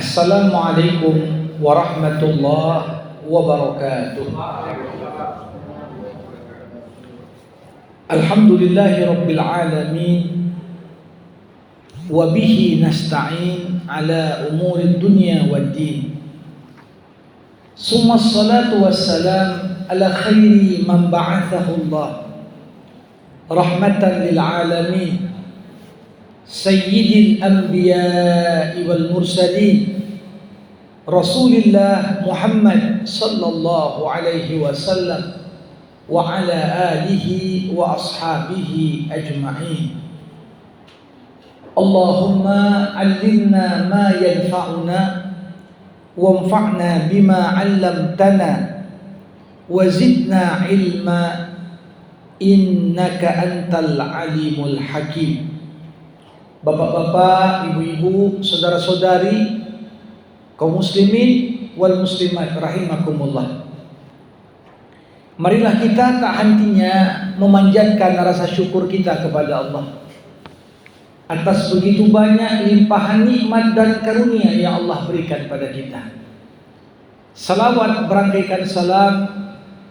Assalamualaikum warahmatullahi wabarakatuh. Alhamdulillahi rabbil alamin, wa bihi nasta'in ala umuri dunya waddin. Summa salatu wassalam ala khairi man ba'athahu Allah rahmatan lil alamin, Sayyidil Anbiya'i wal Mursalin, Rasulillah Muhammad sallallahu alaihi wasallam wa ala alihi wa ashabihi ajma'in. Allahumma 'allimna ma yanfa'una wanfa'na bima 'allamtana wa zidna 'ilma innaka antal alimul hakim. Bapak-bapak, ibu-ibu, saudara-saudari, kaum muslimin wal muslimat rahimakumullah. Marilah kita tak hentinya memanjatkan rasa syukur kita kepada Allah atas begitu banyak limpahan nikmat dan karunia yang Allah berikan pada kita. Salawat berangkaikan salam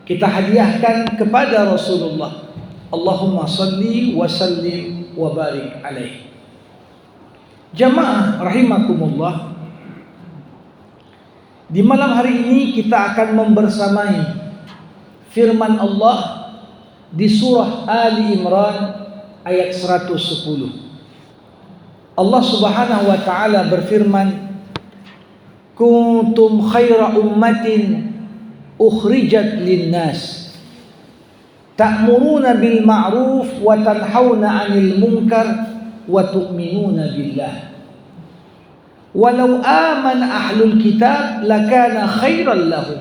kita hadiahkan kepada Rasulullah. Allahumma salli wa sallim wa barik alaihi. Jamaah rahimakumullah, di malam hari ini kita akan membersamai firman Allah di surah Ali Imran ayat 110. Allah Subhanahu wa taala berfirman, kuntum khaira ummatin ukhrijat linnas ta'muruna bil ma'ruf wa tanhauna 'anil munkar wa tu'minuna billah walau amana ahlul kitab lakana khairan lahum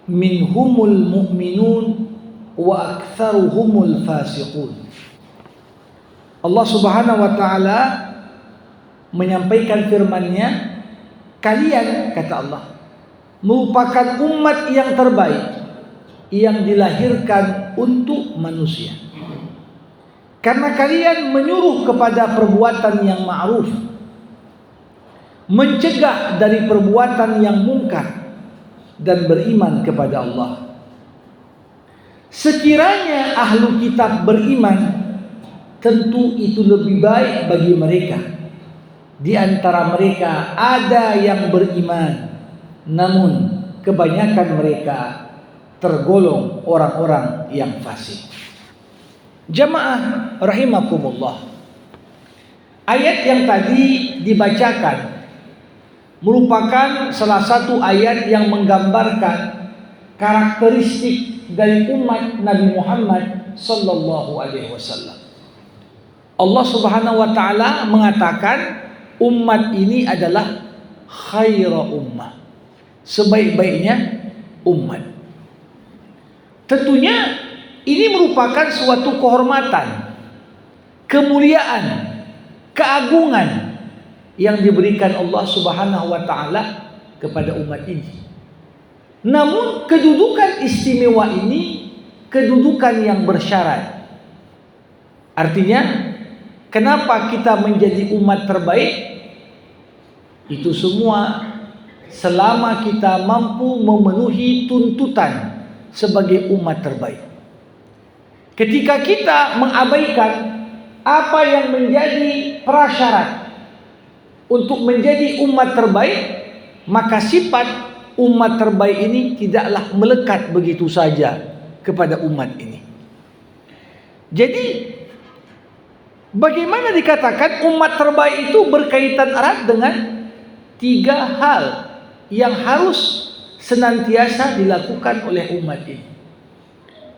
minhumul mu'minun wa aktsaruhumul fasiqun. Allah Subhanahu wa taala menyampaikan firman-Nya, kalian, kata Allah, merupakan umat yang terbaik yang dilahirkan untuk manusia. Karena kalian menyuruh kepada perbuatan yang ma'ruf, mencegah dari perbuatan yang mungkar, dan beriman kepada Allah. Sekiranya ahlu kitab beriman, tentu itu lebih baik bagi mereka. Di antara mereka ada yang beriman, namun kebanyakan mereka tergolong orang-orang yang fasik. Jamaah rahimakumullah, ayat yang tadi dibacakan merupakan salah satu ayat yang menggambarkan karakteristik dari umat Nabi Muhammad sallallahu alaihi wasallam. Allah Subhanahu wa taala mengatakan umat ini adalah khaira ummah, sebaik-baiknya umat. Tentunya ini merupakan suatu kehormatan, kemuliaan, keagungan yang diberikan Allah Subhanahu wa taala kepada umat ini. Namun kedudukan istimewa ini kedudukan yang bersyarat. Artinya, kenapa kita menjadi umat terbaik? Itu semua selama kita mampu memenuhi tuntutan sebagai umat terbaik. Ketika kita mengabaikan apa yang menjadi prasyarat untuk menjadi umat terbaik, maka sifat umat terbaik ini tidaklah melekat begitu saja kepada umat ini. Jadi, bagaimana dikatakan umat terbaik itu berkaitan erat dengan tiga hal yang harus senantiasa dilakukan oleh umat ini.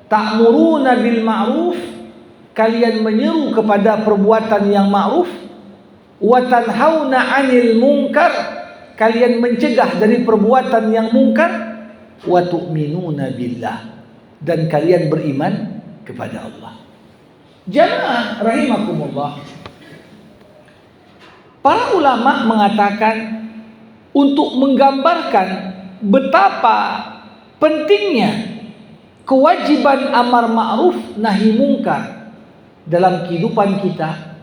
Ta'muruna bil ma'ruf, kalian menyeru kepada perbuatan yang ma'ruf. Wa tanhauna 'anil munkar, kalian mencegah dari perbuatan yang mungkar. Wa tu'minuna billah, dan kalian beriman kepada Allah. Jamaah rahimakumullah, para ulama mengatakan untuk menggambarkan betapa pentingnya kewajiban amar ma'ruf nahi mungkar dalam kehidupan kita,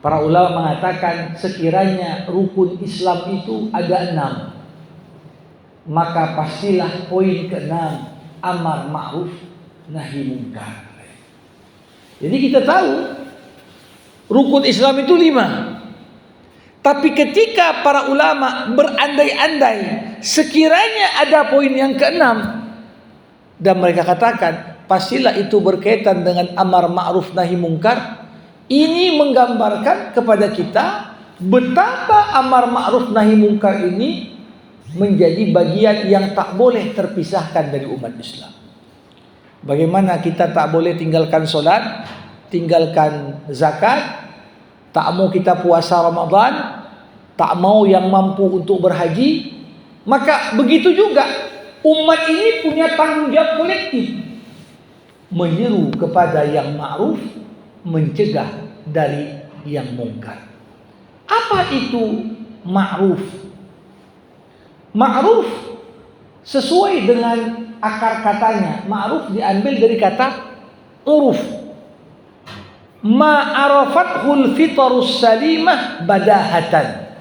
Para ulama mengatakan sekiranya rukun Islam itu ada 6, maka pastilah poin ke-6 amar ma'ruf nahi munkar. Jadi kita tahu rukun Islam itu 5. Tapi ketika para ulama berandai-andai sekiranya ada poin yang ke-6 dan mereka katakan pastilah itu berkaitan dengan amar ma'ruf nahi munkar, ini menggambarkan kepada kita betapa amar ma'ruf nahi munkar ini menjadi bagian yang tak boleh terpisahkan dari umat Islam. Bagaimana kita tak boleh tinggalkan solat, tinggalkan zakat, tak mau kita puasa Ramadan, tak mau yang mampu untuk berhaji, maka begitu juga umat ini punya tanggung jawab kolektif, menyeru kepada yang ma'ruf, mencegah dari yang mungkar. Apa itu ma'ruf? Ma'ruf sesuai dengan akar katanya, ma'ruf diambil dari kata uruf. Ma'arafathul fitarus salimah badahatan.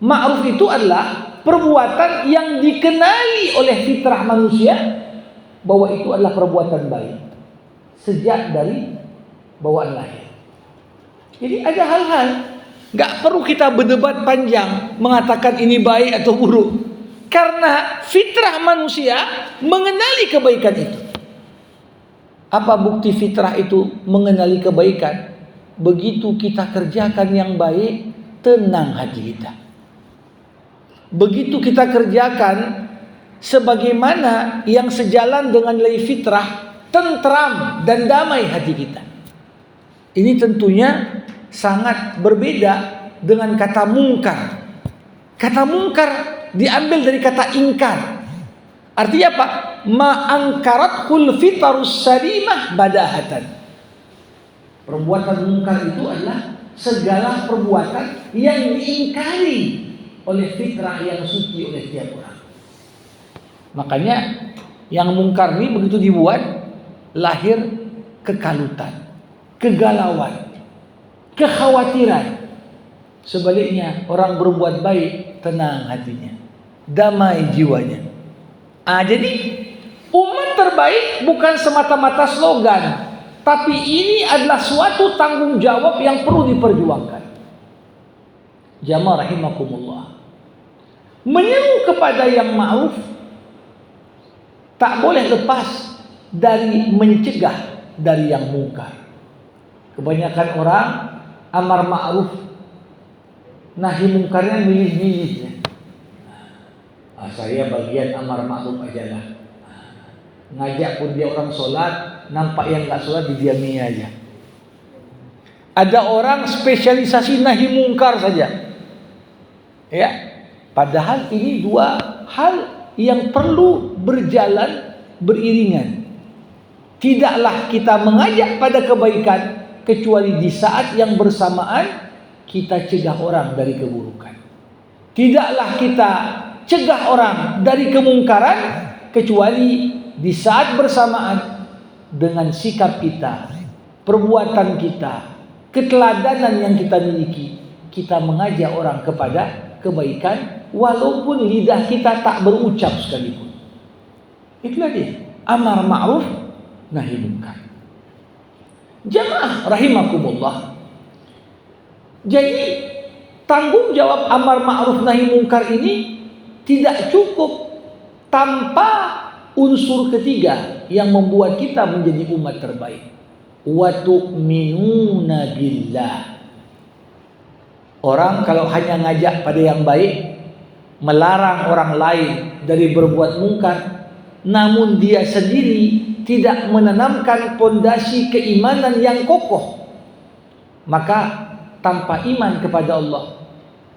Ma'ruf itu adalah perbuatan yang dikenali oleh fitrah manusia bahwa itu adalah perbuatan baik sejak dari bawaan lahir. Jadi ada hal-hal gak perlu kita berdebat panjang mengatakan ini baik atau buruk, karena fitrah manusia mengenali kebaikan itu. Apa bukti fitrah itu mengenali kebaikan? Begitu kita kerjakan yang baik, tenang hati kita. Begitu kita kerjakan sebagaimana yang sejalan dengan nilai fitrah, tentram dan damai hati kita. Ini tentunya sangat berbeda dengan kata mungkar. Kata mungkar diambil dari kata ingkar. Artinya apa? Ma'angkarathul fitarus salimah badahatan. Perbuatan mungkar itu adalah segala perbuatan yang diingkari oleh fitrah yang suci oleh tiap orang. Makanya yang mungkar ini begitu dibuat, lahir kekalutan, kegalauan, kekhawatiran. Sebaliknya orang berbuat baik, tenang hatinya, damai jiwanya. Jadi umat terbaik bukan semata-mata slogan, tapi ini adalah suatu tanggung jawab yang perlu diperjuangkan. Jamaah rahimakumullah, menyeru kepada yang ma'ruf tak boleh lepas dari mencegah dari yang mungkar. Kebanyakan orang amar ma'ruf nahi mungkarnya milih-milih. Saya bagian amar ma'ruf aja lah. Ngajak pun dia orang sholat, nampak yang gak sholat didiami aja. Ada orang spesialisasi nahi mungkar saja. Ya, padahal ini dua hal yang perlu berjalan beriringan. Tidaklah kita mengajak pada kebaikan kecuali di saat yang bersamaan kita cegah orang dari keburukan. Tidaklah kita cegah orang dari kemungkaran kecuali di saat bersamaan dengan sikap kita, perbuatan kita, keteladanan yang kita miliki, kita mengajak orang kepada kebaikan walaupun lidah kita tak berucap sekalipun. Itulah dia amar ma'ruf nahi munkar. Jamaah rahimakumullah. Jadi tanggung jawab amar ma'ruf nahi munkar ini tidak cukup tanpa unsur ketiga yang membuat kita menjadi umat terbaik. Wa tu'minuna billah. Orang kalau hanya ngajak pada yang baik, melarang orang lain dari berbuat mungkar, namun dia sendiri tidak menanamkan pondasi keimanan yang kokoh, maka tanpa iman kepada Allah,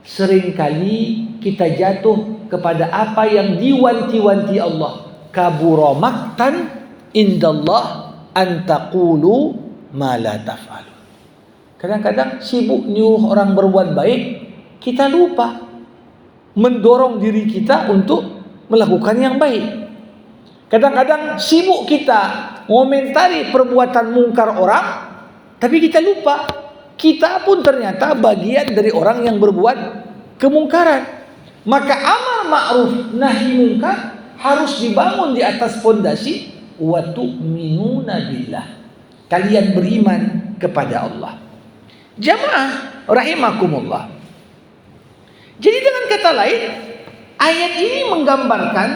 seringkali kita jatuh kepada apa yang diwanti-wanti Allah. Kabura maqtan indallah an taqulu ma la taf'alun. Kadang-kadang sibuk nyuruh orang berbuat baik, kita lupa mendorong diri kita untuk melakukan yang baik. Kadang-kadang sibuk kita ngomentari perbuatan mungkar orang, tapi kita lupa kita pun ternyata bagian dari orang yang berbuat kemungkaran. Maka amar ma'ruf nahi mungkar harus dibangun di atas fondasi wa tu'minuna billah. Kalian beriman kepada Allah. Jamaah rahimakumullah. Jadi dengan kata lain, ayat ini menggambarkan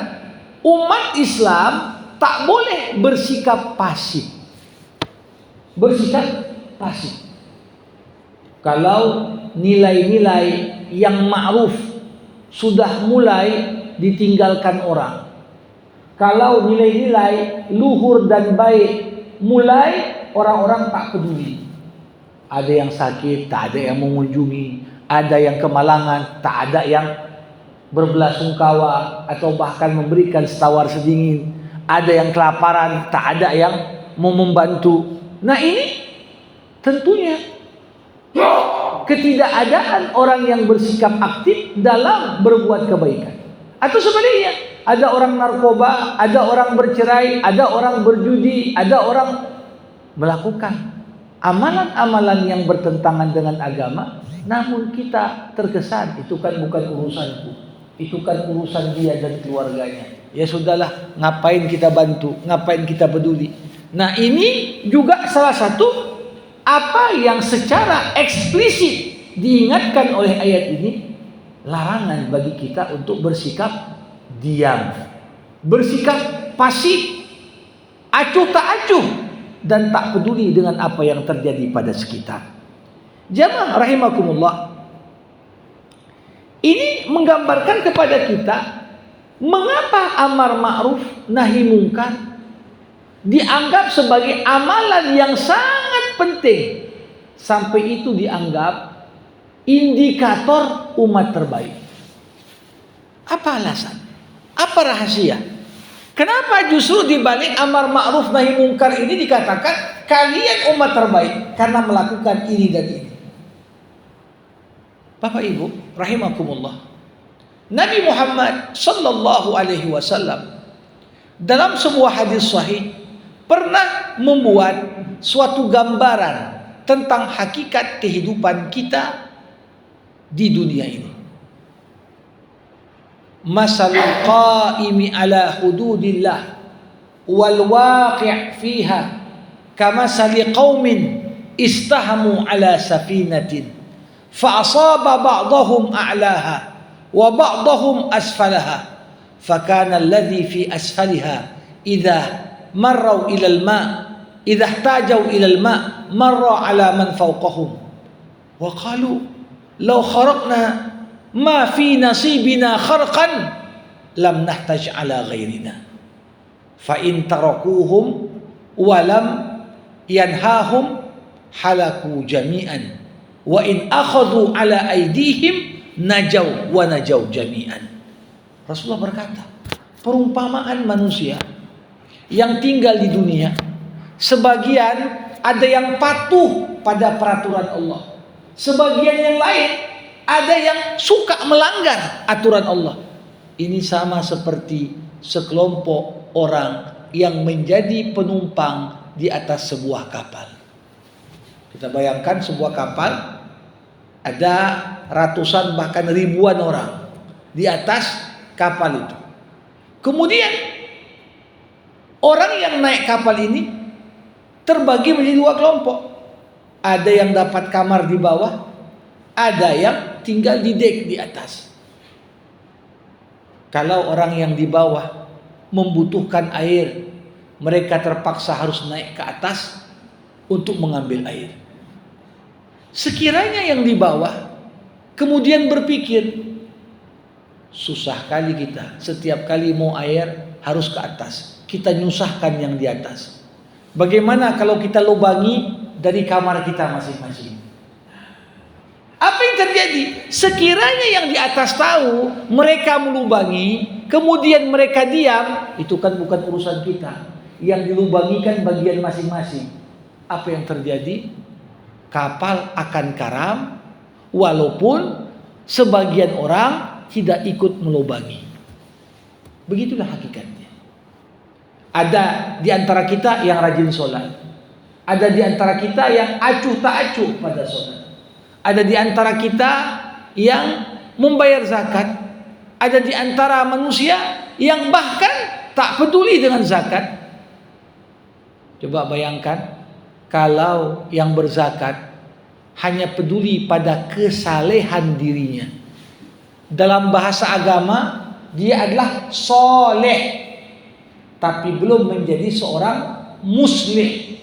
umat Islam tak boleh bersikap pasif. Bersikap pasif. Kalau nilai-nilai yang ma'ruf sudah mulai ditinggalkan orang, kalau nilai-nilai luhur dan baik mulai orang-orang tak peduli. Ada yang sakit, tak ada yang mengunjungi. Ada yang kemalangan, tak ada yang berbelasungkawa atau bahkan memberikan setawar sedingin. Ada yang kelaparan, tak ada yang mau membantu. Nah ini tentunya ketidakadaan orang yang bersikap aktif dalam berbuat kebaikan. Atau sebaliknya, ada orang narkoba, ada orang bercerai, ada orang berjudi, ada orang melakukan amalan-amalan yang bertentangan dengan agama, namun kita terkesan itu kan bukan urusanku, itu kan urusan dia dan keluarganya. Ya sudahlah, ngapain kita bantu, ngapain kita peduli. Nah ini juga salah satu apa yang secara eksplisit diingatkan oleh ayat ini, larangan bagi kita untuk bersikap diam, bersikap pasif, acuh tak acuh, dan tak peduli dengan apa yang terjadi pada sekitar. Jamaah rahimakumullah, ini menggambarkan kepada kita mengapa amar ma'ruf nahi mungkar dianggap sebagai amalan yang sangat penting, sampai itu dianggap indikator umat terbaik. Apa alasan? Apa rahasia? Kenapa justru di balik amar ma'ruf nahi mungkar ini dikatakan kalian umat terbaik karena melakukan ini dan ini? Bapak Ibu rahimakumullah, Nabi Muhammad sallallahu alaihi wasallam dalam sebuah hadis sahih pernah membuat suatu gambaran tentang hakikat kehidupan kita di dunia ini. Masalul qaimi ala hududillah wal waqi' fiha kamasali qaumin istahamu ala safinatin fa asaba ba'dahum a'laha wa ba'dahum asfalaha fakana alladhi fi asfaliha idza marrau ila al-ma' idza ihtajau ila al-ma' marra ala man fawqahum wa qalu law kharaqna ma fi nasibina kharqan lam nahtaj ala ghairina fa in tarakuhum wa lam yanhahum halaku jami'an wa in akhadhu ala aydihim najaw wa najaw jami'an. Rasulullah berkata, perumpamaan manusia yang tinggal di dunia, sebagian ada yang patuh pada peraturan Allah, sebagian yang lain ada yang suka melanggar aturan Allah. Ini sama seperti sekelompok orang yang menjadi penumpang di atas sebuah kapal. Kita bayangkan sebuah kapal, ada ratusan bahkan ribuan orang di atas kapal itu. Kemudian orang yang naik kapal ini terbagi menjadi dua kelompok. Ada yang dapat kamar di bawah, ada yang tinggal di dek di atas. Kalau orang yang di bawah membutuhkan air, mereka terpaksa harus naik ke atas untuk mengambil air. Sekiranya yang di bawah kemudian berpikir, susah kali kita, setiap kali mau air harus ke atas, kita nyusahkan yang di atas. Bagaimana kalau kita lubangi dari kamar kita masing-masing? Apa yang terjadi? Sekiranya yang di atas tahu mereka melubangi, kemudian mereka diam, itu kan bukan urusan kita. Yang dilubangi kan bagian masing-masing. Apa yang terjadi? Kapal akan karam, walaupun sebagian orang tidak ikut melubangi. Begitulah hakikatnya. Ada di antara kita yang rajin sholat, Ada di antara kita yang acuh tak acuh pada saudara. Ada di antara kita yang membayar zakat. Ada di antara manusia yang bahkan tak peduli dengan zakat. Coba bayangkan kalau yang berzakat hanya peduli pada kesalehan dirinya. Dalam bahasa agama dia adalah soleh, tapi belum menjadi seorang muslih.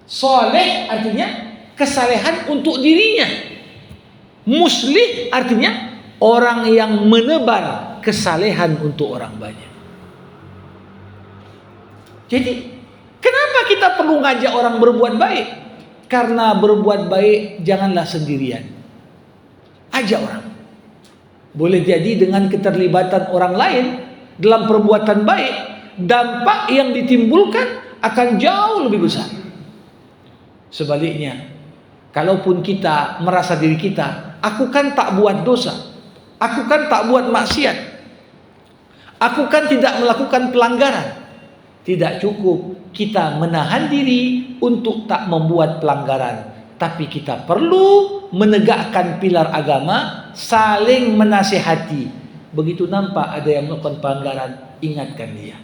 Soleh artinya kesalehan untuk dirinya. Muslih artinya orang yang menebar kesalehan untuk orang banyak. Jadi kenapa kita perlu ngajak orang berbuat baik? Karena berbuat baik janganlah sendirian. Ajak orang. Boleh jadi dengan keterlibatan orang lain dalam perbuatan baik, dampak yang ditimbulkan akan jauh lebih besar. Sebaliknya, kalaupun kita merasa diri kita, aku kan tak buat dosa, aku kan tak buat maksiat, aku kan tidak melakukan pelanggaran. Tidak cukup kita menahan diri untuk tak membuat pelanggaran, tapi kita perlu menegakkan pilar agama, saling menasihati. Begitu nampak ada yang melakukan pelanggaran, ingatkan dia,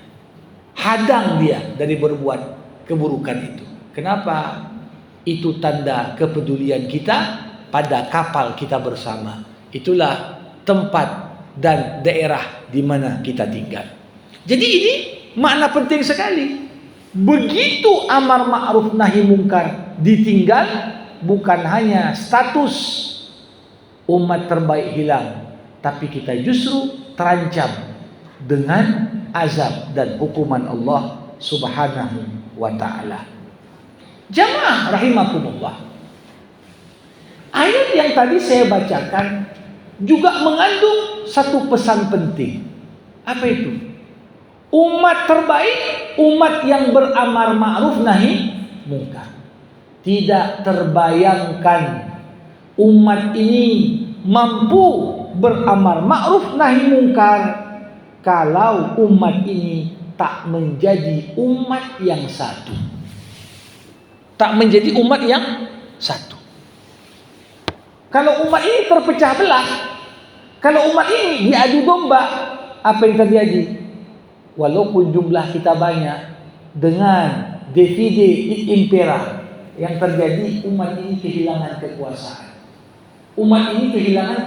hadang dia dari berbuat keburukan itu. Kenapa? Itu tanda kepedulian kita pada kapal kita bersama. Itulah tempat dan daerah di mana kita tinggal. Jadi ini makna penting sekali. Begitu amar ma'ruf nahi mungkar ditinggal, bukan hanya status umat terbaik hilang, tapi kita justru terancam dengan azab dan hukuman Allah Subhanahu wa ta'ala. Jamaah rahimakumullah, ayat yang tadi saya bacakan juga mengandung satu pesan penting. Apa itu? Umat terbaik, umat yang beramar ma'ruf nahi mungkar. Tidak terbayangkan umat ini mampu beramar ma'ruf nahi mungkar kalau umat ini tak menjadi umat yang satu. Tak menjadi umat yang satu. Kalau umat ini terpecah belah, kalau umat ini diadu domba, apa yang terjadi? Walaupun jumlah kita banyak, dengan divide et impera, yang terjadi umat ini kehilangan kekuasaan. Umat ini kehilangan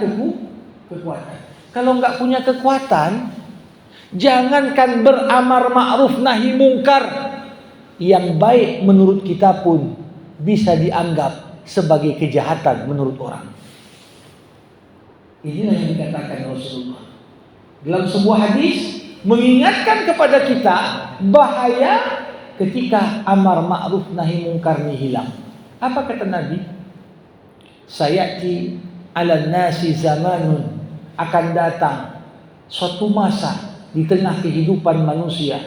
kekuatan. Kalau enggak punya kekuatan, jangankan beramar ma'ruf nahi mungkar, yang baik menurut kita pun bisa dianggap sebagai kejahatan menurut orang. Inilah yang dikatakan Rasulullah dalam sebuah hadis, mengingatkan kepada kita bahaya ketika amar ma'ruf nahi mungkar ini hilang. Apa kata Nabi? Sayati ala nasi zamanun, akan datang suatu masa di tengah kehidupan manusia,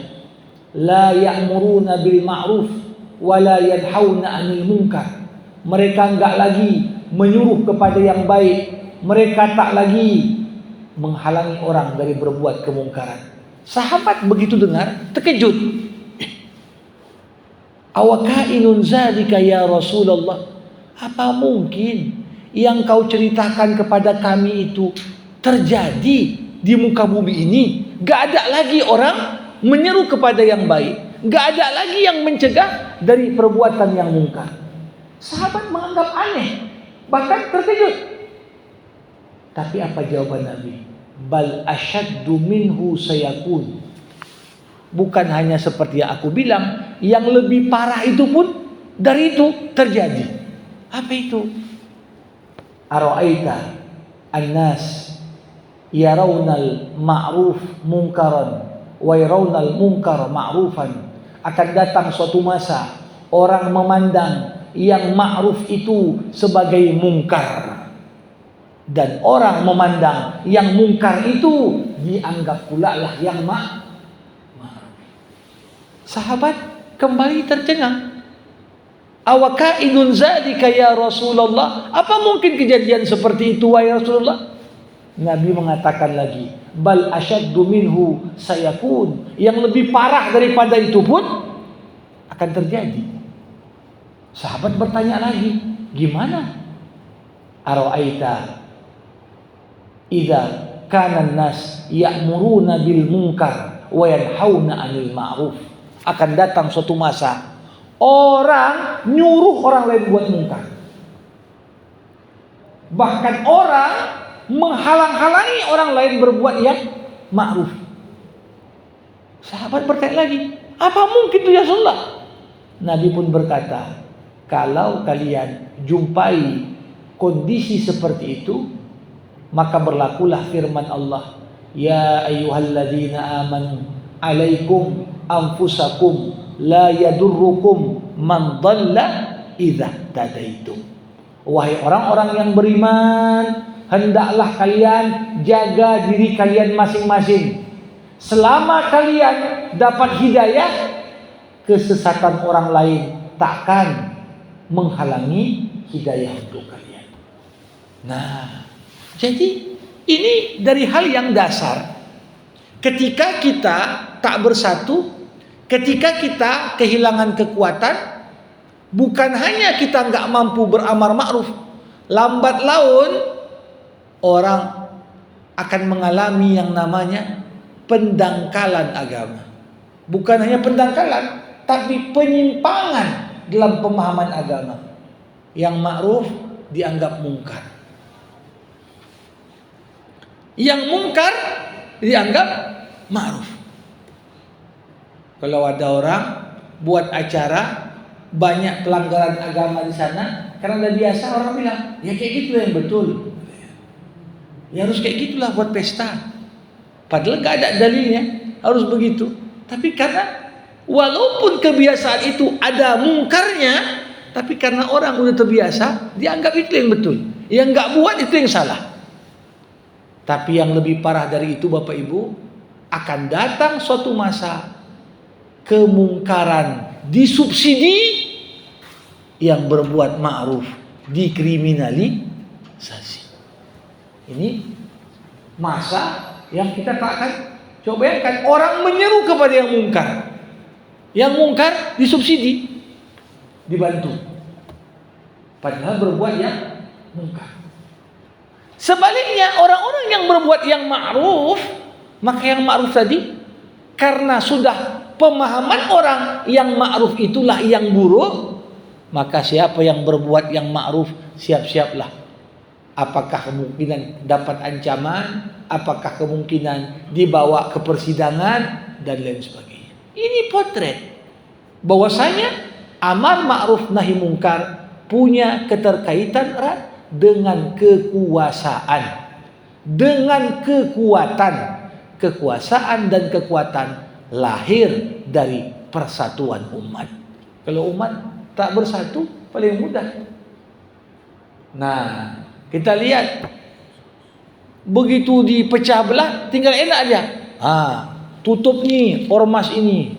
la ya'muruna bil ma'ruf wa la yanhauna 'anil munkar. Mereka enggak lagi menyuruh kepada yang baik, mereka tak lagi menghalangi orang dari berbuat kemungkaran. Sahabat begitu dengar, terkejut. Awakainun zalika ya Rasulullah? Apa mungkin yang kau ceritakan kepada kami itu terjadi di muka bumi ini? Gak ada lagi orang menyeru kepada yang baik, gak ada lagi yang mencegah dari perbuatan yang mungkar. Sahabat menganggap aneh, bahkan terkejut. Tapi apa jawaban Nabi? Bal asyaddu minhu sayakun. Bukan hanya seperti yang aku bilang, yang lebih parah itu pun dari itu terjadi. Apa itu? Ara'aita annas yarawnal ma'ruf munkaran wa yarawnal munkar ma'rufan. Akan datang suatu masa orang memandang yang ma'ruf itu sebagai mungkar, dan orang memandang yang mungkar itu dianggap pula lah yang ma'ruf. Sahabat kembali tercengang. Awakainun zalika ya Rasulullah? Apa mungkin kejadian seperti itu wahai Rasulullah? Nabi mengatakan lagi, bal asyaddu minhu sayakun. Yang lebih parah daripada itu pun akan terjadi. Sahabat bertanya lagi, gimana? Ara'aita idza kana an-nas ya'muruna bil munkar wa yanhauna 'anil ma'ruf. Akan datang suatu masa orang nyuruh orang lain buat munkar. Bahkan orang menghalang-halangi orang lain berbuat yang ma'ruf. Sahabat bertanya lagi, apa mungkin itu ya Rasulullah? Nabi pun berkata, kalau kalian jumpai kondisi seperti itu, maka berlakulah firman Allah, ya ayyuhalladzina amanu alaikum anfusakum la yadurrukum man dhalla idza tadaitum. Wahai orang-orang yang beriman, hendaklah kalian jaga diri kalian masing-masing. Selama kalian dapat hidayah, kesesatan orang lain takkan menghalangi hidayah untuk kalian. Nah, jadi ini dari hal yang dasar. Ketika kita tak bersatu, ketika kita kehilangan kekuatan, bukan hanya kita nggak mampu beramar ma'ruf, lambat laun orang akan mengalami yang namanya pendangkalan agama. Bukan hanya pendangkalan, tapi penyimpangan dalam pemahaman agama. Yang ma'ruf dianggap mungkar, yang mungkar dianggap ma'ruf. Kalau ada orang buat acara banyak pelanggaran agama di sana, karena udah biasa orang bilang, ya kayak gitulah yang betul. Ya harus kayak gitulah buat pesta. Padahal gak ada dalilnya harus begitu. Tapi karena walaupun kebiasaan itu ada mungkarnya, tapi karena orang udah terbiasa, dianggap itu yang betul. Yang gak buat itu yang salah. Tapi yang lebih parah dari itu Bapak Ibu, akan datang suatu masa kemungkaran disubsidi, yang berbuat ma'ruf dikriminalisasi. Ini masa yang kita takkan. Coba bayangkan orang menyeru kepada yang mungkar. Yang mungkar disubsidi, dibantu. Padahal berbuat yang mungkar. Sebaliknya orang-orang yang berbuat yang ma'ruf, maka yang ma'ruf tadi karena sudah pemahaman orang yang ma'ruf itulah yang buruk, maka siapa yang berbuat yang ma'ruf, siap-siaplah. Apakah kemungkinan dapat ancaman, apakah kemungkinan dibawa ke persidangan, dan lain sebagainya. Ini potret bahwasanya amar ma'ruf nahi mungkar punya keterkaitan erat dengan kekuasaan, dengan kekuatan. Kekuasaan dan kekuatan lahir dari persatuan umat. Kalau umat tak bersatu, paling mudah. Nah, kita lihat begitu dipecah belah, tinggal enak aja. Tutup nih ormas ini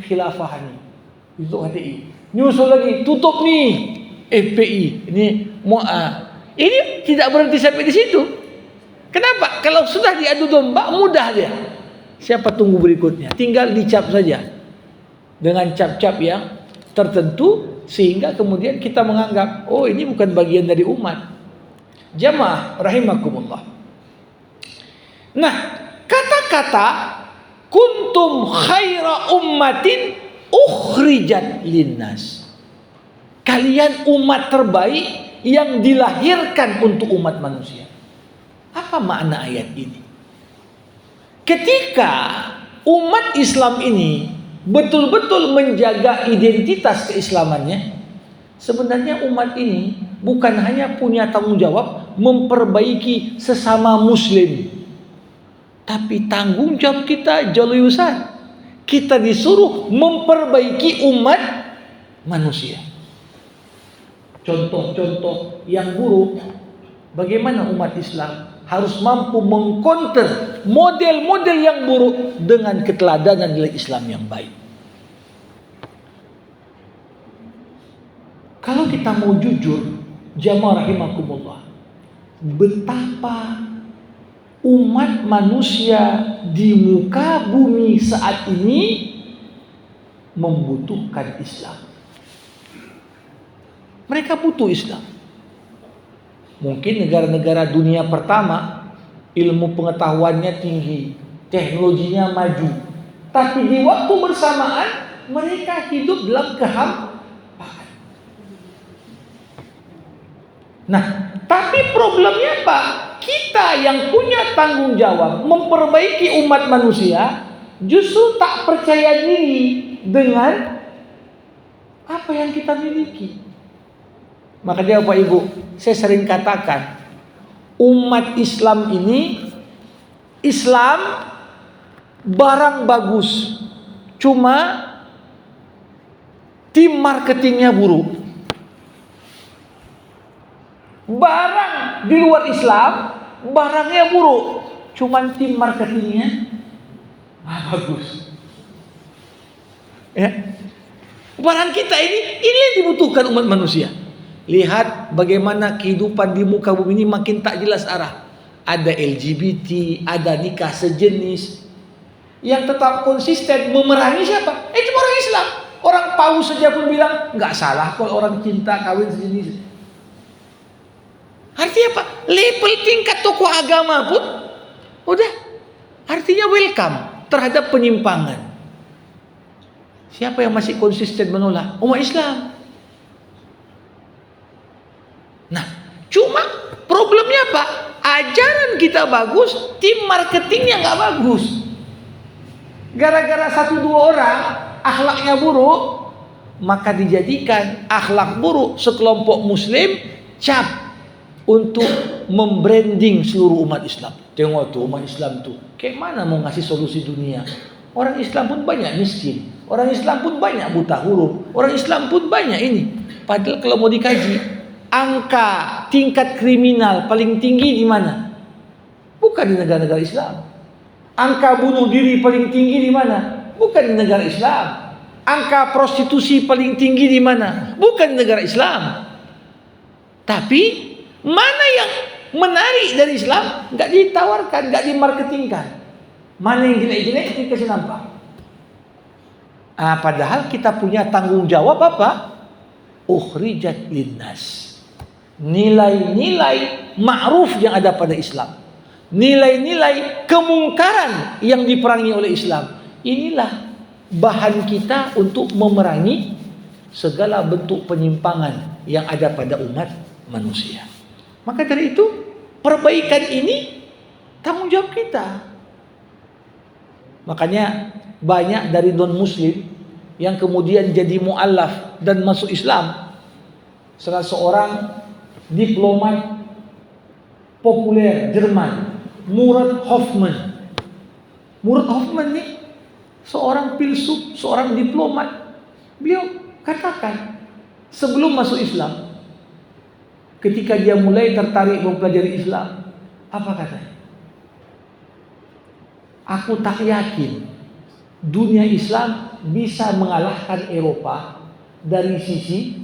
khilafah nih, itu HTI. Nyusul lagi, tutup nih FPI, ini ini tidak berhenti sampai di situ. Kenapa? Kalau sudah diadu domba, mudah dia. Siapa tunggu berikutnya? Tinggal dicap saja dengan cap-cap yang tertentu, sehingga kemudian kita menganggap, oh ini bukan bagian dari umat. Jamaah rahimakumullah. Nah, kata-kata kuntum khaira ummatin ukhrijat linnas. Kalian umat terbaik yang dilahirkan untuk umat manusia. Apa makna ayat ini? Ketika umat Islam ini betul-betul menjaga identitas keislamannya, sebenarnya umat ini bukan hanya punya tanggung jawab memperbaiki sesama muslim, tapi tanggung jawab kita jauh lebih besar. Kita disuruh memperbaiki umat manusia. Contoh-contoh yang buruk, bagaimana umat Islam harus mampu mengcounter model-model yang buruk dengan keteladanan nilai Islam yang baik. Kalau kita mau jujur, jamaah rahimakumullah, betapa umat manusia di muka bumi saat ini membutuhkan Islam. Mereka butuh Islam. Mungkin negara-negara dunia pertama ilmu pengetahuannya tinggi, teknologinya maju, tapi di waktu bersamaan mereka hidup dalam kehampaan. Nah, tapi problemnya apa? Kita yang punya tanggung jawab memperbaiki umat manusia justru tak percaya diri dengan apa yang kita miliki. Makanya Bapak Ibu, saya sering katakan, umat Islam ini, Islam barang bagus, cuma tim marketingnya buruk. Barang di luar Islam, barangnya buruk, cuma tim marketingnya bagus. Ya. Barang kita ini yang dibutuhkan umat manusia. Lihat bagaimana kehidupan di muka bumi ini makin tak jelas arah. Ada LGBT, ada nikah sejenis. Yang tetap konsisten memerangi siapa? Cuma orang Islam. Orang Paus saja pun bilang nggak salah kalau orang cinta kawin sejenis. Artinya apa? Level tingkat tokoh agama pun udah artinya welcome terhadap penyimpangan. Siapa yang masih konsisten menolak? Umat Islam. Nah, cuma problemnya apa? Ajaran kita bagus, tim marketingnya nggak bagus. Gara-gara 1-2 orang akhlaknya buruk, maka dijadikan akhlak buruk sekelompok Muslim cap untuk membranding seluruh umat Islam. Tengok tuh umat Islam tuh, kayak mana mau ngasih solusi dunia? Orang Islam pun banyak miskin, orang Islam pun banyak buta huruf, orang Islam pun banyak ini. Padahal kalau mau dikaji, angka tingkat kriminal paling tinggi di mana? Bukan di negara-negara Islam. Angka bunuh diri paling tinggi di mana? Bukan di negara Islam. Angka prostitusi paling tinggi di mana? Bukan di negara Islam. Tapi mana yang menarik dari Islam nggak ditawarkan, nggak dimarketingkan. Mana yang jelek-jelek dikasih nampak. Padahal kita punya tanggung jawab apa? Ukhrijat linnas. Nilai-nilai ma'ruf yang ada pada Islam. Nilai-nilai kemungkaran yang diperangi oleh Islam. Inilah bahan kita untuk memerangi segala bentuk penyimpangan yang ada pada umat manusia. Maka dari itu perbaikan ini tanggung jawab kita. Makanya banyak dari non-muslim yang kemudian jadi mu'allaf dan masuk Islam. Salah seorang diplomat populer Jerman, Murat Hoffmann. Murat Hoffmann ini seorang filsuf, seorang diplomat. Beliau katakan sebelum masuk Islam, ketika dia mulai tertarik mempelajari Islam, apa katanya? Aku tak yakin dunia Islam bisa mengalahkan Eropa dari sisi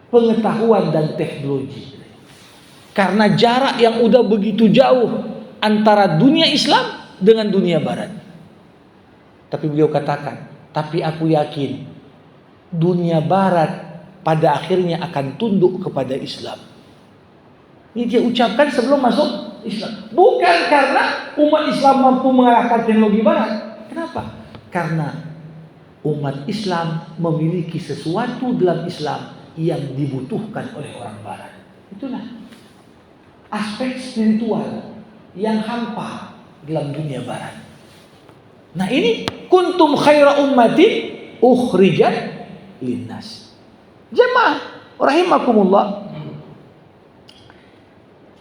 pengetahuan dan teknologi. Karena jarak yang udah begitu jauh antara dunia Islam dengan dunia Barat. Tapi beliau katakan, tapi aku yakin dunia Barat pada akhirnya akan tunduk kepada Islam. Ini dia ucapkan sebelum masuk Islam. Bukan karena umat Islam mampu mengalahkan teknologi Barat. Kenapa? Karena umat Islam memiliki sesuatu dalam Islam yang dibutuhkan oleh orang Barat. Itulah aspek spiritual yang hampa dalam dunia Barat. Nah ini kuntum khaira ummatin ukhrijat linnas. Jemaah rahimakumullah,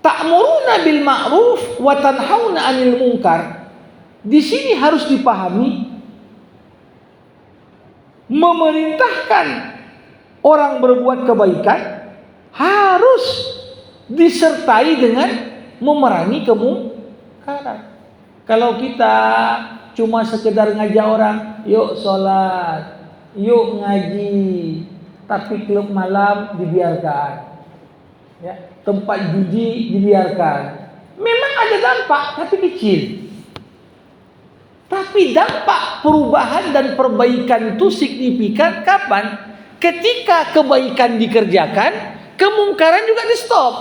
ta'muruna bil ma'ruf wa tanhauna 'anil munkar. Di sini harus dipahami memerintahkan orang berbuat kebaikan harus disertai dengan memerangi kemungkaran. Kalau kita cuma sekedar ngajak orang, yuk sholat, yuk ngaji, tapi klub malam dibiarkan, ya, tempat judi dibiarkan. Memang ada dampak, tapi kecil. Tapi dampak perubahan dan perbaikan itu signifikan kapan? ketika kebaikan dikerjakan, kemungkaran juga di stop.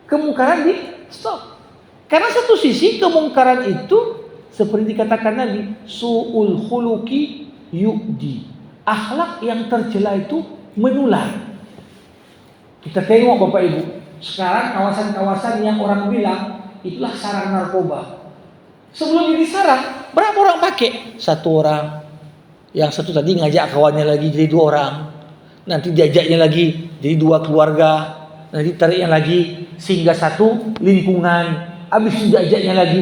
Kemungkaran di stop. Karena satu sisi kemungkaran itu seperti dikatakan Nabi, su'ul khuluqi yu'di. Akhlak yang tercela itu menular. Kita tengok Bapak Ibu, sekarang kawasan-kawasan yang orang bilang itulah sarang narkoba. Sebelum jadi sarang, berapa orang pakai? 1 orang. Yang satu tadi ngajak kawannya lagi jadi 2 orang. Nanti diajaknya lagi jadi 2 keluarga. Nanti tariknya lagi sehingga 1 lingkungan. Habis itu diajaknya lagi.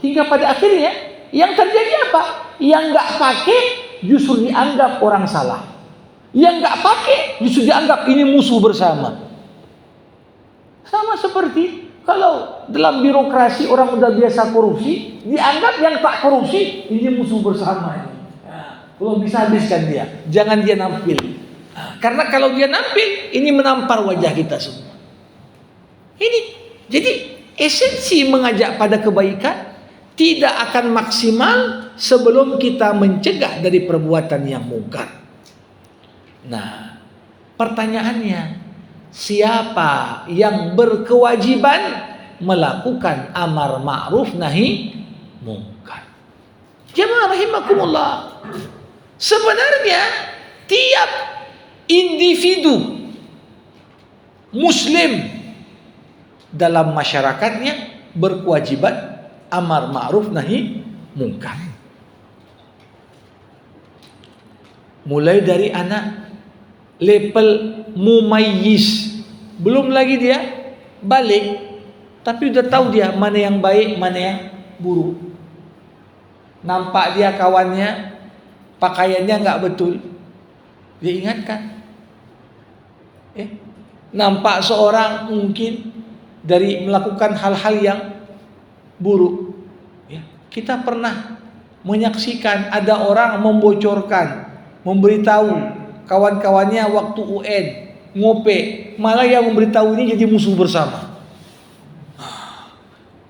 Hingga pada akhirnya yang terjadi apa? Yang nggak pakai justru dianggap orang salah. Yang nggak pakai justru dianggap ini musuh bersama. Sama seperti kalau dalam birokrasi orang udah biasa korupsi, dianggap yang tak korupsi ini musuh bersama. Kalau bisa habiskan dia, jangan dia nampil. Karena kalau dia nampil, ini menampar wajah kita semua. Ini jadi esensi mengajak pada kebaikan tidak akan maksimal sebelum kita mencegah dari perbuatan yang mungkar. Nah, pertanyaannya, siapa yang berkewajiban melakukan amar ma'ruf nahi mungkar? Jemaah rahimakumullah. Sebenarnya tiap individu muslim dalam masyarakatnya berkewajiban amar ma'ruf nahi mungkar. Mulai dari anak level mumayyiz, belum lagi dia balik, tapi udah tahu dia mana yang baik, mana yang buruk. Nampak dia kawannya pakaiannya nggak betul, dia ingatkan. Nampak seorang mungkin dari melakukan hal-hal yang buruk. Kita pernah menyaksikan ada orang membocorkan, memberitahu kawan-kawannya waktu UN ngope, malah yang memberitahu ini jadi musuh bersama.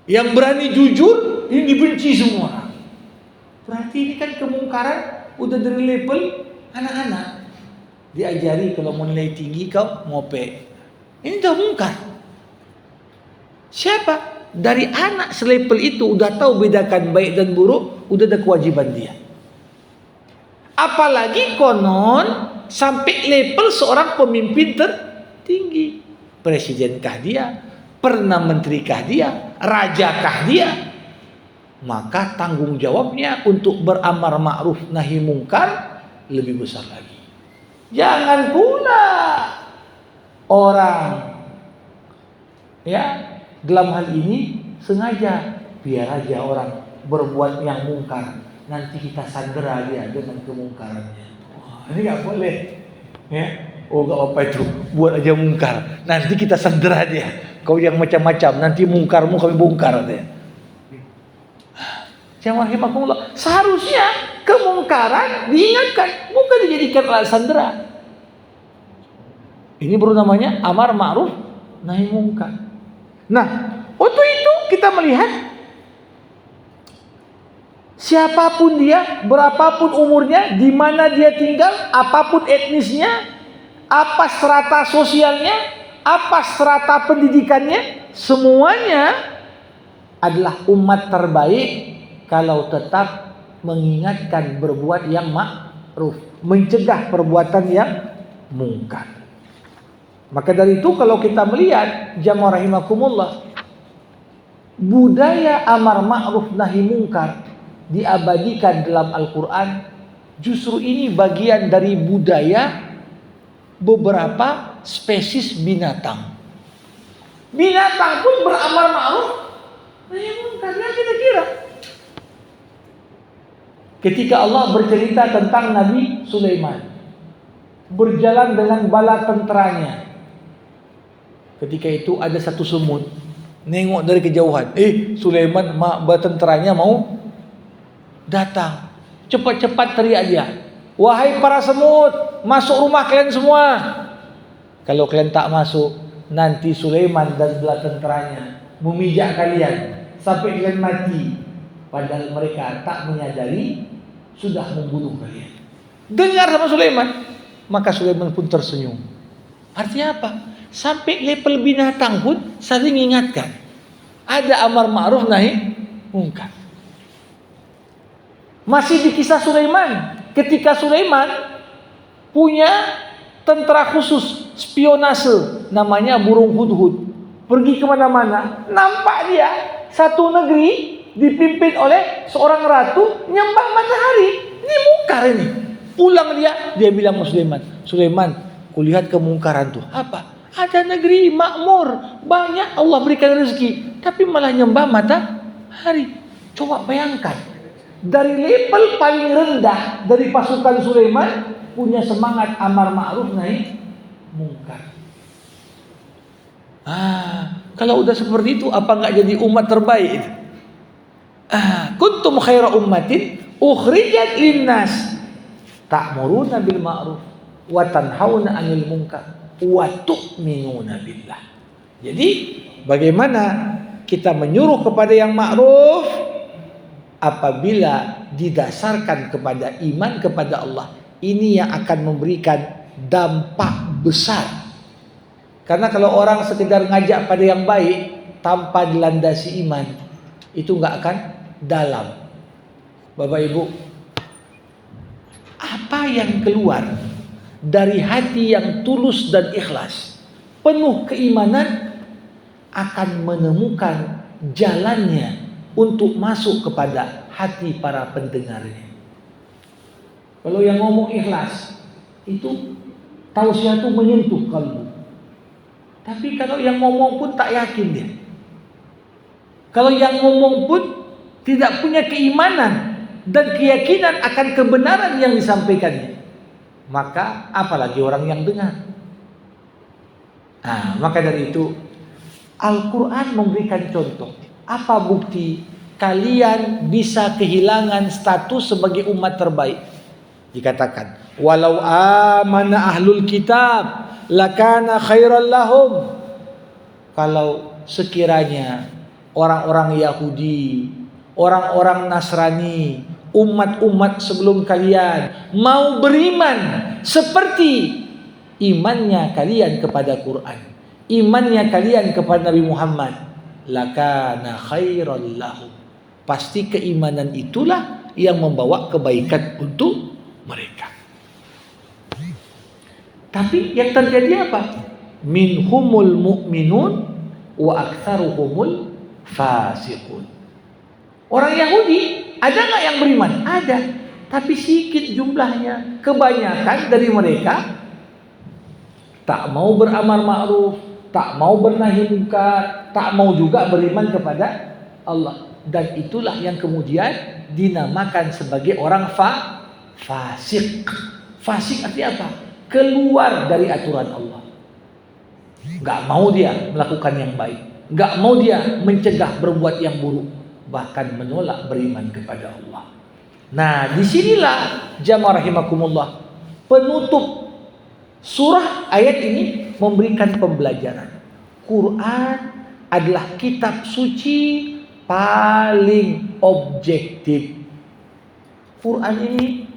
Yang berani jujur ini dibenci semua. Berarti ini kan kemungkaran udah dari level anak-anak. Diajari kalau mau nilai tinggi kau ngope. Ini udah mungkar. Siapa? Dari anak selevel itu udah tahu bedakan baik dan buruk, udah ada kewajiban dia. Apalagi konon sampai level seorang pemimpin tertinggi. Presidenkah dia? Perdana menterikah dia? Rajakah dia? Maka tanggung jawabnya untuk beramar ma'ruf nahi mungkar lebih besar lagi. Jangan pula orang dalam hal ini sengaja biar aja orang berbuat yang mungkar, nanti kita sandera dia dengan kemungkarannya. Wah, ini nggak boleh, ya. Oh nggak apa itu, buat aja mungkar, nanti kita sandera dia. Kau yang macam-macam, nanti mungkarmu kami bongkar dia. Jamaah rahimakumullah, seharusnya kemungkaran diingatkan, bukan dijadikan alat sandera. Ini baru namanya amar ma'ruf nahi mungkar. Nah, untuk itu kita melihat siapapun dia, berapapun umurnya, di mana dia tinggal, apapun etnisnya, apa strata sosialnya, apa strata pendidikannya, semuanya adalah umat terbaik kalau tetap mengingatkan berbuat yang ma'ruf, mencegah perbuatan yang mungkar. Maka dari itu kalau kita melihat jamaah rahimakumullah, budaya amar ma'ruf nahi mungkar diabadikan dalam Al-Quran, justru ini bagian dari budaya beberapa spesies binatang. Binatang pun beramar ma'ruf nahi mungkar. Kira-kira ketika Allah bercerita tentang Nabi Sulaiman berjalan dengan bala tenteranya, ketika itu ada satu semut nengok dari kejauhan, Sulaiman bertenteranya mau datang. Cepat-cepat teriak dia, wahai para semut, masuk rumah kalian semua. Kalau kalian tak masuk, nanti Sulaiman dan bala tenteranya memijak kalian sampai kalian mati. Padahal mereka tak menyadari sudah membunuh kalian. Dengar sama Sulaiman. Maka Sulaiman pun tersenyum. Artinya apa? Sampai level binatang pun saling ingatkan. Ada amar ma'ruf nahi mungkar. Masih di kisah Sulaiman. Ketika Sulaiman punya tentara khusus spionase namanya burung hudhud. Pergi kemana-mana, nampak dia satu negeri dipimpin oleh seorang ratu nyembah matahari. Ini mungkar ini. Pulang dia bilang sama Sulaiman, Sulaiman, kulihat kemungkaran tuh. Apa? Ada negeri makmur, banyak Allah berikan rezeki, tapi malah nyembah matahari. Coba bayangkan, dari level paling rendah dari pasukan Sulaiman punya semangat amar ma'ruf nahi mungkar. Kalau udah seperti itu, apa nggak jadi umat terbaik? Kuntum khaira ummatin ukhrijat linnas ta'muruna bil ma'ruf wa tanhauna 'anil munkar wa tu'minuna billah. Jadi bagaimana kita menyuruh kepada yang ma'ruf apabila didasarkan kepada iman kepada Allah? Ini yang akan memberikan dampak besar. Karena kalau orang sekedar ngajak pada yang baik tanpa dilandasi iman, itu nggak akan dalam. Bapak Ibu, apa yang keluar dari hati yang tulus dan ikhlas, penuh keimanan, akan menemukan jalannya untuk masuk kepada hati para pendengarnya. Kalau yang ngomong ikhlas, itu tausiah itu menyentuh kalbu. Tapi kalau yang ngomong pun tak yakin dia. Kalau yang ngomong pun tidak punya keimanan dan keyakinan akan kebenaran yang disampaikannya, maka apalagi orang yang dengar. Maka dari itu Al-Quran memberikan contoh. Apa bukti kalian bisa kehilangan status sebagai umat terbaik? Dikatakan, walau amana ahlul kitab lakana khairan lahum. Kalau sekiranya orang-orang Yahudi, orang-orang Nasrani, umat-umat sebelum kalian mau beriman seperti imannya kalian kepada Quran, imannya kalian kepada Nabi Muhammad, lakana khairan lahum. Pasti keimanan itulah yang membawa kebaikan untuk mereka. Tapi yang terjadi apa? Minhumul mu'minun wa aktsaruhumul fasiqun. Orang Yahudi ada nggak yang beriman? Ada, tapi sedikit jumlahnya. Kebanyakan dari mereka tak mau beramar ma'ruf, tak mau bernahi munkar, tak mau juga beriman kepada Allah. Dan itulah yang kemudian dinamakan sebagai orang fasik. Fasik artinya apa? Keluar dari aturan Allah. Gak mau dia melakukan yang baik, gak mau dia mencegah berbuat yang buruk, bahkan menolak beriman kepada Allah. Nah, disinilah jamaah rahimakumullah, penutup surah ayat ini memberikan pembelajaran. Quran adalah kitab suci paling objektif. Quran ini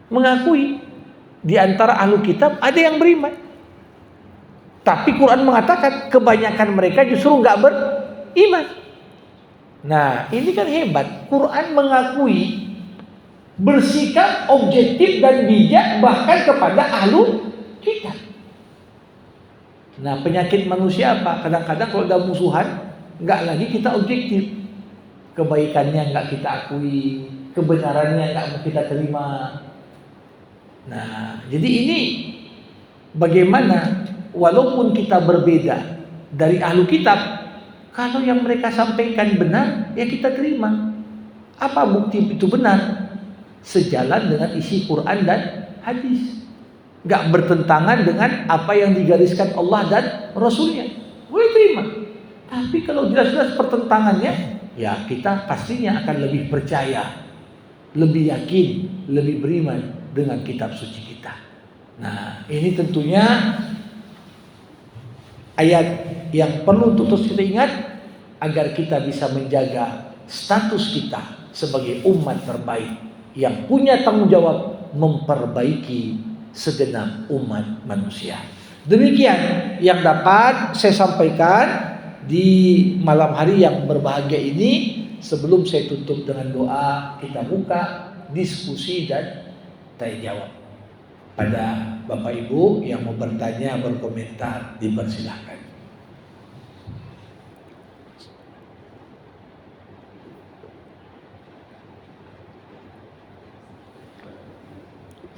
mengakui di antara ahlu kitab ada yang beriman, tapi Quran mengatakan kebanyakan mereka justru nggak beriman. Nah, ini kan hebat. Quran mengakui, bersikap objektif dan bijak bahkan kepada ahlu kitab. Nah, penyakit manusia apa? Kadang-kadang kalau ada musuhan, nggak lagi kita objektif. Kebaikannya nggak kita akui, kebenarannya nggak mau kita terima. Nah, jadi ini bagaimana walaupun kita berbeda dari ahlu kitab, kalau yang mereka sampaikan benar, ya kita terima. Apa bukti itu benar? Sejalan dengan isi Quran dan hadis, gak bertentangan dengan apa yang digariskan Allah dan Rasulnya, boleh terima. Tapi kalau jelas-jelas pertentangannya, ya kita pastinya akan lebih percaya, lebih yakin, lebih beriman dengan kitab suci kita. Nah, ini tentunya ayat yang perlu terus kita ingat agar kita bisa menjaga status kita sebagai umat terbaik yang punya tanggung jawab memperbaiki segenap umat manusia. Demikian yang dapat saya sampaikan di malam hari yang berbahagia ini. Sebelum saya tutup dengan doa, kita buka diskusi dan tanya jawab. Pada Bapak Ibu yang mau bertanya, berkomentar, dipersilahkan.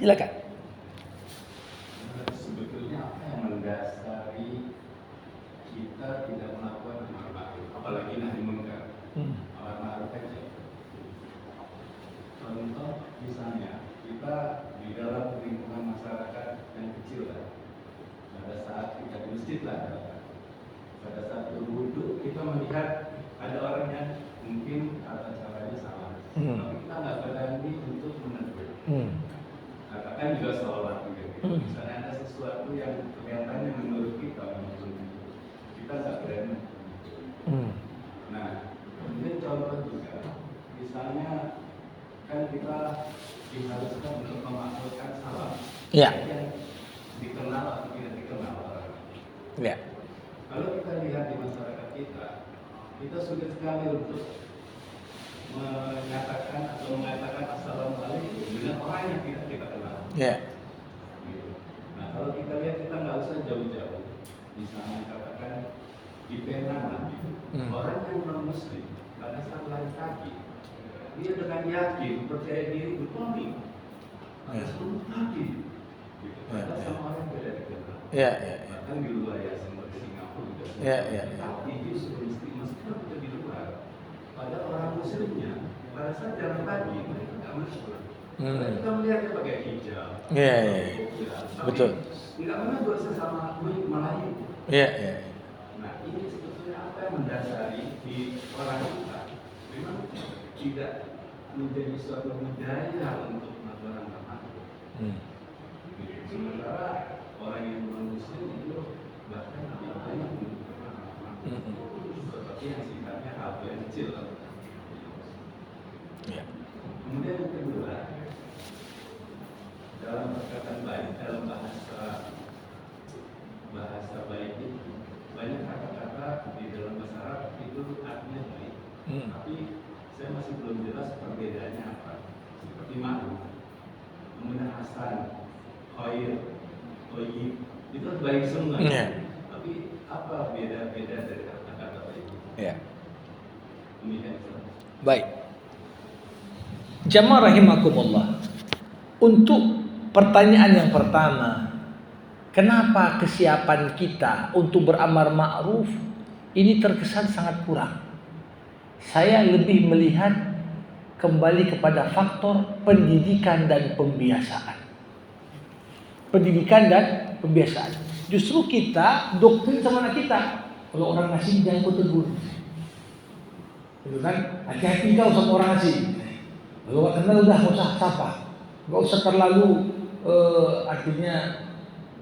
Silakan. Sebetulnya apa yang mendasari kita tidak melakukan amar ma'ruf, apalagi nahi munkar? Amar ma'ruf aja. Contoh misalnya kita di dalam lingkungan masyarakat yang kecil lah, pada saat kita di masjid lah, pada saat berwudu kita melihat ada orang yang mungkin tata caranya salah, tapi kita nggak berani untuk menegur. Katakan juga sholat gitu. Misalnya ada sesuatu yang kelihatannya menurut kita nggak berani. Nah, kemudian contoh juga, misalnya kan kita diharuskan untuk memaklumkan salah yang dikenal atau tidak dikenal orang. Kalau kita lihat di masyarakat kita sulit sekali untuk menyatakan atau mengatakan assalamualaikum dengan orang yang tidak kita kenal. Gitu. Nah, kalau kita lihat, kita nggak usah jauh-jauh. Misalnya katakan di Penang, orang yang non Muslim pada saat lari kaki, dia dengan yakin percaya diri berkelamin, ada seluruh kaki. Gitu. Ada sama orang yang beda dikenal. Bahkan di luar ya seperti Singapura juga. Tapi justru meskipun kita di luar, pada orang Muslimnya pada saat jalan pagi mereka nggak masuk. Kita melihatnya pakai hijab. Betul. Nggak menegur sesama Melayu. Nah, ini sebetulnya apa yang mendasari di orang kita memang tidak menjadi suatu budaya untuk melakukan amar ma'ruf. Sementara orang yang non Muslim itu bahkan tidak banyak melakukan amar ma'ruf. Seperti yang sifatnya hal yang kecil. Kemudian yang kedua, dalam perkataan baik, dalam bahasa baik itu banyak kata-kata di dalam bahasa Arab itu artinya baik, tapi saya masih belum jelas perbedaannya apa. Seperti ma'ruf, kemudian hasan, khair, thayyib, itu baik semua. Tapi apa beda-beda dari kata-kata baik? Demikian. Baik. Jamaah rahimakumullah. Untuk pertanyaan yang pertama, kenapa kesiapan kita untuk beramar ma'ruf ini terkesan sangat kurang? Saya lebih melihat kembali kepada faktor pendidikan dan pembiasaan. Pendidikan dan pembiasaan. Justru kita doktrin sama anak kita. Kalau orang ngasih jangan kau tegur. Itu kan, hati-hati kau sama orang ngasih. Kalau gak kenal udah gak usah sapa, gak usah terlalu artinya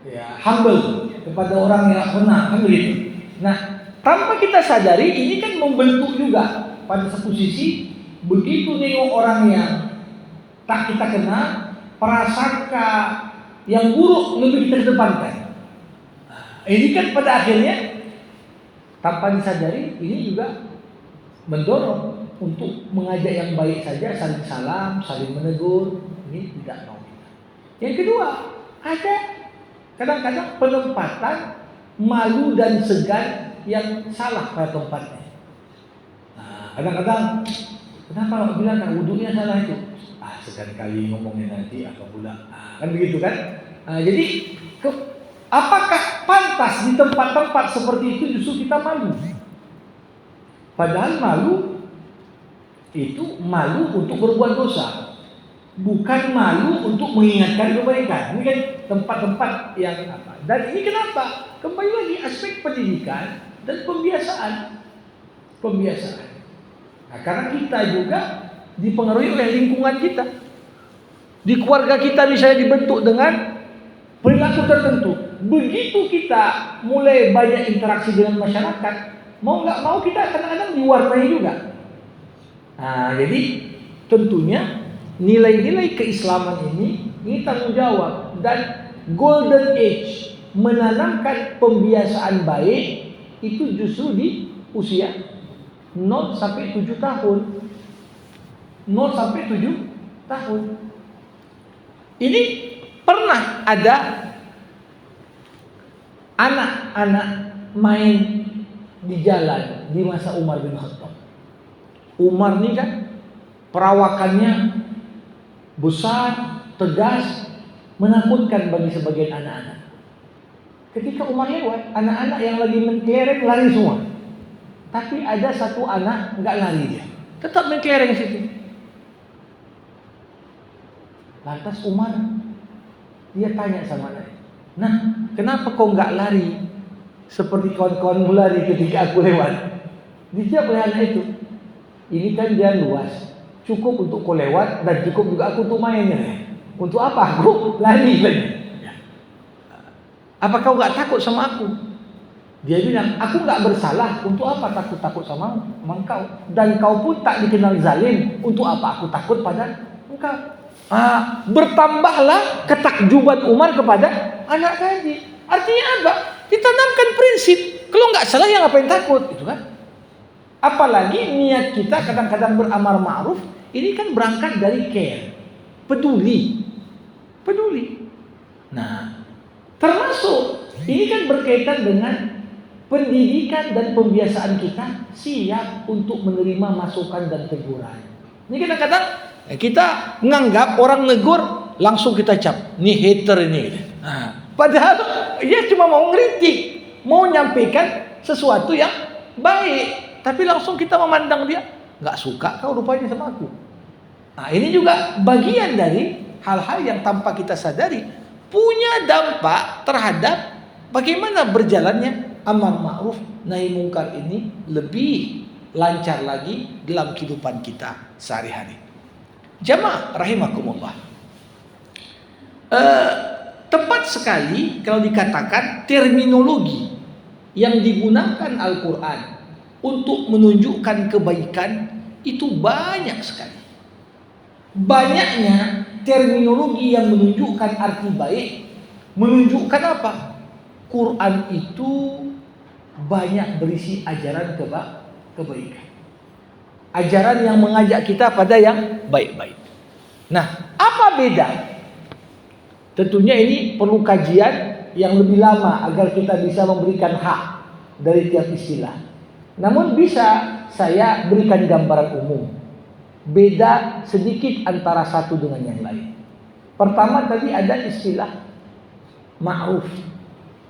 ya humble kepada orang yang kenal, kan begitu. Nah, tanpa kita sadari ini kan membentuk juga pada satu sisi. Begitu nengok orang yang tak kita kenal, prasangka yang buruk lebih kita kedepankan. Ini kan pada akhirnya tanpa disadari ini juga mendorong untuk mengajak yang baik saja, saling salam, saling menegur, ini tidak mau kita. Yang kedua, ada kadang-kadang penempatan malu dan segan yang salah pada tempatnya. Nah, kadang-kadang kenapa kalau bilang kan wudunya salah itu? Segan kali ngomongnya nanti apa pula? Kan begitu kan? Jadi apakah pantas di tempat-tempat seperti itu justru kita malu? Padahal malu itu malu untuk berbuat dosa, bukan malu untuk mengingatkan kebaikan. Ini kan tempat-tempat yang apa? Dan ini kenapa? Kembali lagi aspek pendidikan dan pembiasaan. Nah, karena kita juga dipengaruhi oleh lingkungan kita. Di keluarga kita misalnya dibentuk dengan perilaku tertentu. Begitu kita mulai banyak interaksi dengan masyarakat, mau nggak mau kita kadang-kadang diwarnai juga. Nah, jadi tentunya nilai-nilai keislaman ini Ini tanggung jawab. Dan golden age menanamkan pembiasaan baik itu justru di usia 0 sampai 7 tahun. 0 sampai 7 tahun. Ini pernah ada anak-anak main di jalan di masa Umar bin Khattab. Umar ini kan perawakannya besar, tegas, menakutkan bagi sebagian anak-anak. Ketika Umar lewat, anak-anak yang lagi mengkelereng lari semua. Tapi ada satu anak nggak lari dia, tetap mengkelereng situ. Lantas Umar dia tanya sama anaknya, "Nah, kenapa kau nggak lari seperti kawan-kawanmu lari ketika aku lewat?" Dijawab oleh anak itu, "Ini kan jalan luas, cukup untuk kau lewat dan cukup juga aku untuk mainnya. Untuk apa aku lari?" "Apa kau nggak takut sama aku?" Dia bilang, "Aku nggak bersalah. Untuk apa takut sama engkau? Dan kau pun tak dikenal zalim. Untuk apa aku takut pada engkau?" Bertambahlah ketakjuban Umar kepada anak tadi. Artinya apa? Ditanamkan prinsip. Kalau nggak salah ya ngapain takut, gitu kan? Apalagi niat kita kadang-kadang beramar ma'ruf ini kan berangkat dari care, peduli. Nah, termasuk ini kan berkaitan dengan pendidikan dan pembiasaan kita siap untuk menerima masukan dan teguran. Ini kadang-kadang kita menganggap orang negur langsung kita cap, nih hater ini. Padahal dia cuma mau ngeritik, mau nyampaikan sesuatu yang baik, tapi langsung kita memandang dia, nggak suka kau rupanya sama aku. Ini juga bagian dari hal-hal yang tanpa kita sadari punya dampak terhadap bagaimana berjalannya amar ma'ruf nahi mungkar ini lebih lancar lagi dalam kehidupan kita sehari-hari. Jamaah rahimakumullah. Tepat sekali kalau dikatakan terminologi yang digunakan Al-Quran untuk menunjukkan kebaikan itu banyak sekali. Banyaknya terminologi yang menunjukkan arti baik menunjukkan apa? Quran itu banyak berisi ajaran kebaikan. Ajaran yang mengajak kita pada yang baik-baik. Nah, apa beda? Tentunya ini perlu kajian yang lebih lama agar kita bisa memberikan hak dari tiap istilah. Namun bisa saya berikan gambaran umum. Beda sedikit antara satu dengan yang lain. Pertama tadi ada istilah ma'ruf.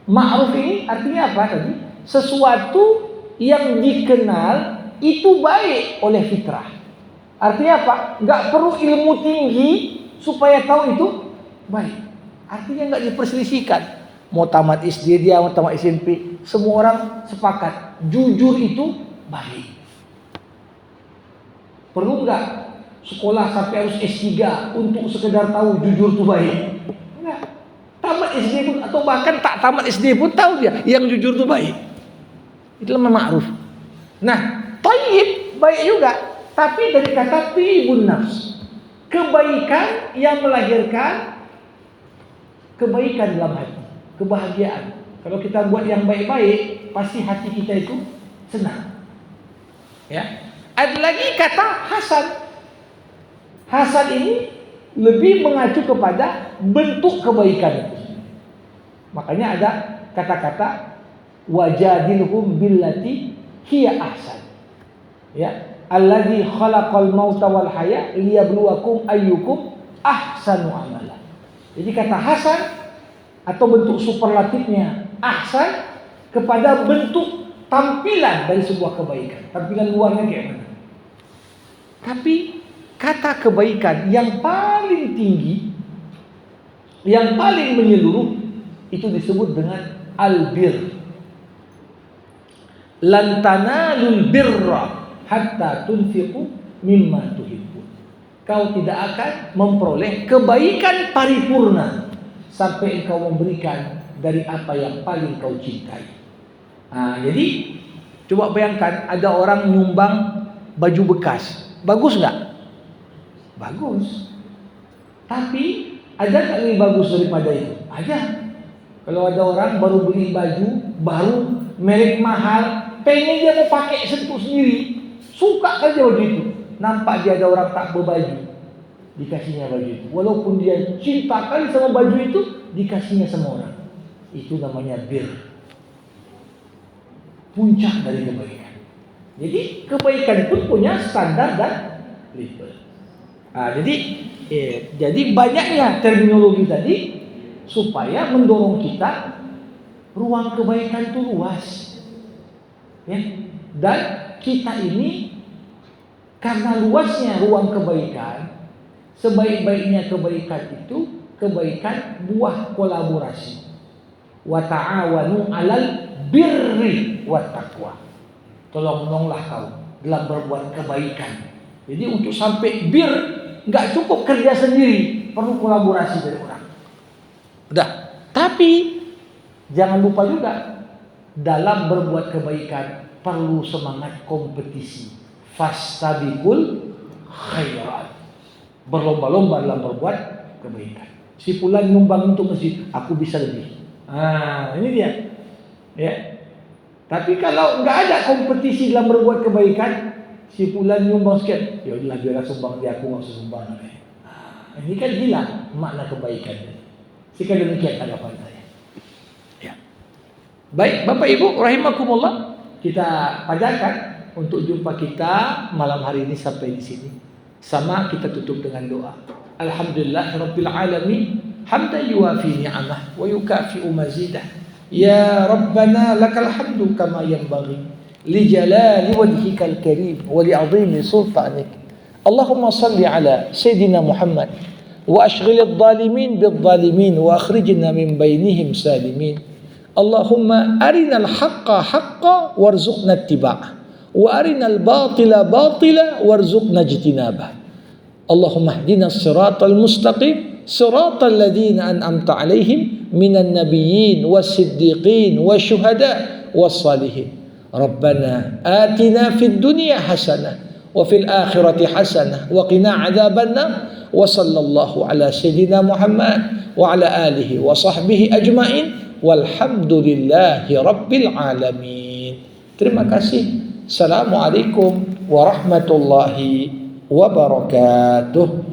Ma'ruf ini artinya apa tadi? Sesuatu yang dikenal itu baik oleh fitrah. Artinya apa? Nggak perlu ilmu tinggi supaya tahu itu baik. Artinya nggak diperselisihkan. Mau tamat SD dia, mau tamat SMP, semua orang sepakat jujur itu baik. Perlu nggak sekolah sampai harus S3 untuk sekedar tahu jujur itu baik? Enggak. Tamat SD pun atau bahkan tak tamat SD pun tahu dia yang jujur itu baik. Itulah ma'ruf. Nah, thayyib baik juga, tapi dari kata tibun nafs, kebaikan yang melahirkan kebaikan dalam hati, kebahagiaan. Kalau kita buat yang baik-baik, pasti hati kita itu senang. Ya. Ada lagi kata hasan. Hasan ini lebih mengacu kepada bentuk kebaikan itu. Makanya ada kata-kata wajadilhum billati hiya ahsan. Ya, alladzi khalaqal mauta wal haya liyabluwakum ayyukum ahsanu amala. Jadi kata hasan atau bentuk superlatifnya ahsan kepada bentuk tampilan dari sebuah kebaikan. Tampilan luarnya kayak mana? Tapi kata kebaikan yang paling tinggi, yang paling menyeluruh itu disebut dengan albir. Lan tanalul birra hatta tunfiqu mimma tuhibbun. Kau tidak akan memperoleh kebaikan paripurna sampai engkau memberikan dari apa yang paling kau cintai. Jadi coba bayangkan ada orang nyumbang baju bekas, bagus nggak? Bagus. Tapi Ada nggak lebih bagus daripada itu? Ada. Kalau ada orang baru beli baju baru merek mahal, pengen dia mau pakai sentuh sendiri, suka kan dia begitu. Nampak dia ada orang tak berbaju, dikasihnya baju itu. Walaupun dia cinta kali sama baju itu, dikasihnya sama orang. Itu namanya bir. Puncak dari kebaikan. Jadi kebaikan pun punya standar dan level. Jadi banyaknya terminologi tadi supaya mendorong kita ruang kebaikan itu luas. Ya. Dan kita ini karena luasnya ruang kebaikan, sebaik-baiknya kebaikan itu kebaikan buah kolaborasi. Wa ta'awanu 'alal birri wat taqwa. Tolong-menolonglah kau dalam berbuat kebaikan. Jadi untuk sampai bir nggak cukup kerja sendiri, perlu kolaborasi dari orang. Udah. Tapi jangan lupa juga dalam berbuat kebaikan perlu semangat kompetisi. Fastabiqul khairat. Berlomba-lomba dalam berbuat kebaikan. Si fulan nyumbang untuk masjid, aku bisa lebih. Ini dia. Ya. Tapi kalau nggak ada kompetisi dalam berbuat kebaikan, si fulan nyumbang sekian, ya udah biarlah sumbang dia, aku nggak usah sumbang. Ini kan hilang makna kebaikannya. Sekali demikian tanggapan saya. Ya. Baik, Bapak Ibu rahimakumullah, kita padatkan untuk jumpa kita malam hari ini sampai di sini. Sama kita tutup dengan doa. Alhamdulillahirabbil alamin, hamdan yuwafi ni'amah wa yukafi'u mazidah. Ya Rabbana lakal hamdu kama yanbaghi li jalali wajhikal karim wa li 'azimi sultanik. Allahumma salli ala sayyidina Muhammad wa ashghilidh dhalimin bidh dhalimin wa akhrijna min bainihim salimin. Allahumma arinal haqqa haqqan warzuqna ittiba'ah wa arinal batila batila warzuqna ijtinabah. Allahumma ihdina as-siratal mustaqim siratal ladzina an'amta 'alaihim minan nabiyyin was-siddiqin wasyuhada was-salihin. Rabbana atina fid dunya hasanah wa fil akhirati hasanah wa qina 'adzabannar. Wa sallallahu ala sayyidina Muhammad wa ala alihi wa sahbihi ajmain walhamdulillahi rabbil alamin. Terima kasih. Assalamualaikum warahmatullahi wabarakatuh.